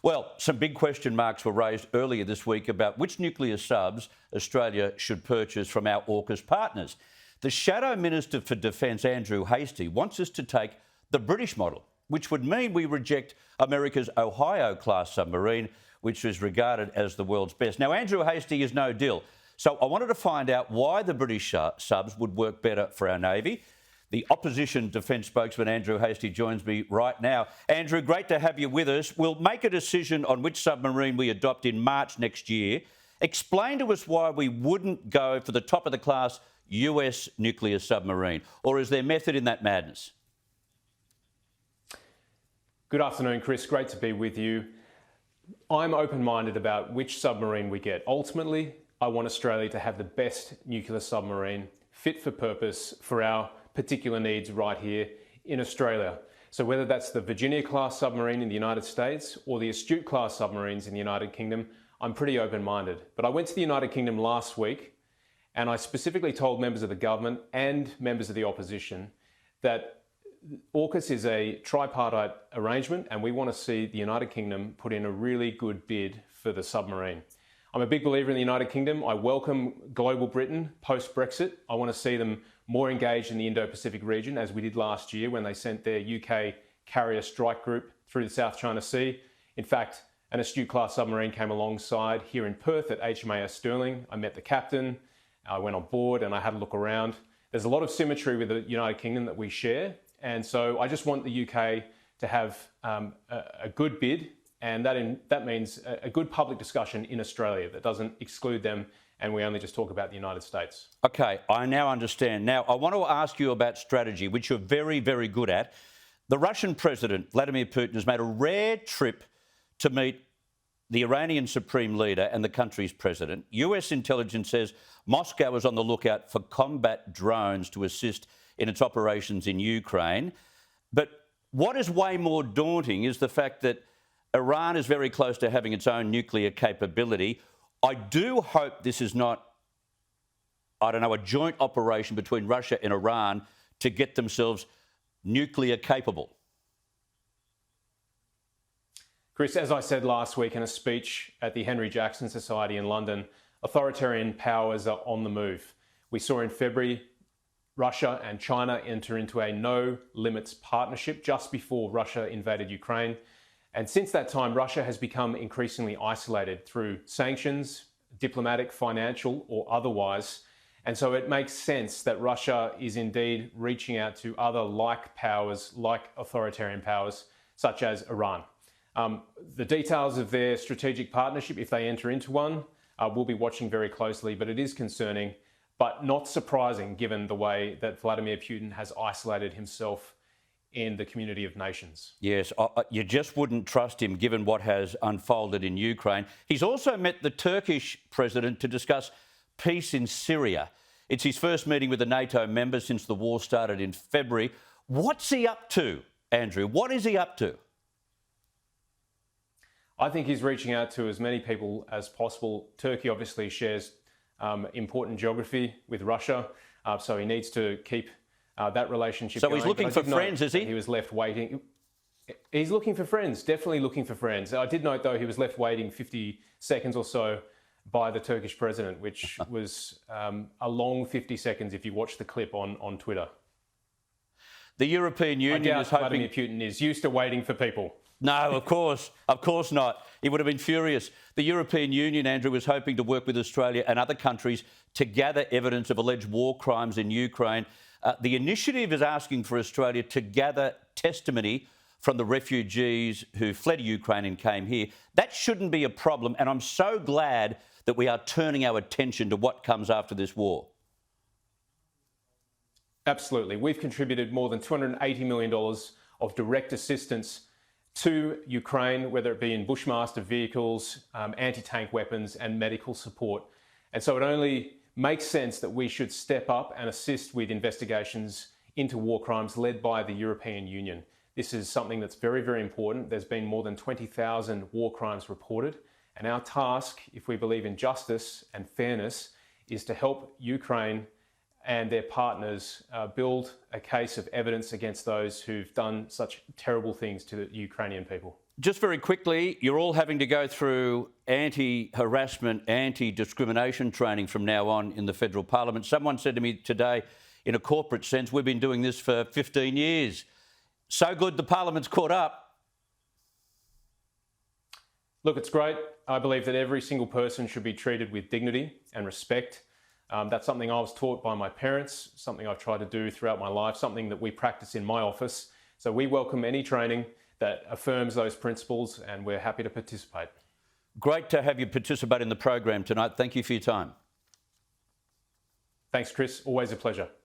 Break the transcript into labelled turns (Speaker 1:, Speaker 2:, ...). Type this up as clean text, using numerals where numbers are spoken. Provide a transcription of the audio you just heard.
Speaker 1: Well, some big question marks were raised earlier this week about which nuclear subs Australia should purchase from our AUKUS partners. The Shadow Minister for Defence, Andrew Hastie, wants us to take the British model, which would mean we reject America's Ohio-class submarine, which is regarded as the world's best. Now, Andrew Hastie is no deal, so I wanted to find out why the British subs would work better for our Navy. The opposition defence spokesman, Andrew Hastie, joins me right now. Andrew, great to have you with us. We'll make a decision on which submarine we adopt in March next year. Explain to us why we wouldn't go for the top-of-the-class US nuclear submarine, or is there method in that madness?
Speaker 2: Good afternoon, Chris. Great to be with you. I'm open-minded about which submarine we get. Ultimately, I want Australia to have the best nuclear submarine fit for purpose for our particular needs right here in Australia. So whether that's the Virginia-class submarine in the United States or the Astute-class submarines in the United Kingdom, I'm pretty open-minded. But I went to the United Kingdom last week and I specifically told members of the government and members of the opposition that AUKUS is a tripartite arrangement and we want to see the United Kingdom put in a really good bid for the submarine. I'm a big believer in the United Kingdom. I welcome global Britain post-Brexit. I want to see them more engaged in the Indo-Pacific region, as we did last year when they sent their UK carrier strike group through the South China Sea. In fact, an Astute-class submarine came alongside here in Perth at HMAS Stirling. I met the captain, I went on board and I had a look around. There's a lot of symmetry with the United Kingdom that we share. And so I just want the UK to have a good bid, and that means a good public discussion in Australia that doesn't exclude them and we only just talk about the United States.
Speaker 1: OK, I now understand. Now, I want to ask you about strategy, which you're very, very good at. The Russian President, Vladimir Putin, has made a rare trip to meet the Iranian Supreme Leader and the country's president. US intelligence says Moscow is on the lookout for combat drones to assist in its operations in Ukraine. But what is way more daunting is the fact that Iran is very close to having its own nuclear capability. I do hope this is not, a joint operation between Russia and Iran to get themselves nuclear capable.
Speaker 2: Chris, as I said last week in a speech at the Henry Jackson Society in London, authoritarian powers are on the move. We saw in February Russia and China enter into a no-limits partnership just before Russia invaded Ukraine. And since that time, Russia has become increasingly isolated through sanctions, diplomatic, financial, or otherwise. And so it makes sense that Russia is indeed reaching out to other like powers, like authoritarian powers, such as Iran. The details of their strategic partnership, if they enter into one, we'll be watching very closely, but it is concerning, but not surprising given the way that Vladimir Putin has isolated himself in the community of nations.
Speaker 1: Yes, you just wouldn't trust him given what has unfolded in Ukraine. He's also met the Turkish president to discuss peace in Syria. It's his first meeting with a NATO member since the war started in February. What's he up to, Andrew? What is he up to?
Speaker 2: I think he's reaching out to as many people as possible. Turkey obviously shares important geography with Russia, so he needs to keep that relationship going.
Speaker 1: So he's looking for friends, is he?
Speaker 2: He was left waiting. He's looking for friends, definitely looking for friends. I did note, though, he was left waiting 50 seconds or so by the Turkish president, which was a long 50 seconds if you watch the clip on Twitter.
Speaker 1: The European Union is hoping...
Speaker 2: Vladimir Putin is used to waiting for people.
Speaker 1: No, of course not. He would have been furious. The European Union, Andrew, was hoping to work with Australia and other countries to gather evidence of alleged war crimes in Ukraine. The initiative is asking for Australia to gather testimony from the refugees who fled Ukraine and came here. That shouldn't be a problem, and I'm so glad that we are turning our attention to what comes after this war.
Speaker 2: Absolutely. We've contributed more than $280 million of direct assistance to Ukraine, whether it be in Bushmaster vehicles, anti-tank weapons and medical support. And so it only makes sense that we should step up and assist with investigations into war crimes led by the European Union. This is something that's very, very important. There's been more than 20,000 war crimes reported. And our task, if we believe in justice and fairness, is to help Ukraine and their partners build a case of evidence against those who've done such terrible things to the Ukrainian people.
Speaker 1: Just very quickly, you're all having to go through anti-harassment, anti-discrimination training from now on in the federal parliament. Someone said to me today, in a corporate sense, we've been doing this for 15 years. So good the parliament's caught up.
Speaker 2: Look, it's great. I believe that every single person should be treated with dignity and respect. That's something I was taught by my parents, something I've tried to do throughout my life, something that we practice in my office. So we welcome any training that affirms those principles, and we're happy to participate.
Speaker 1: Great to have you participate in the program tonight. Thank you for your time.
Speaker 2: Thanks, Chris. Always a pleasure.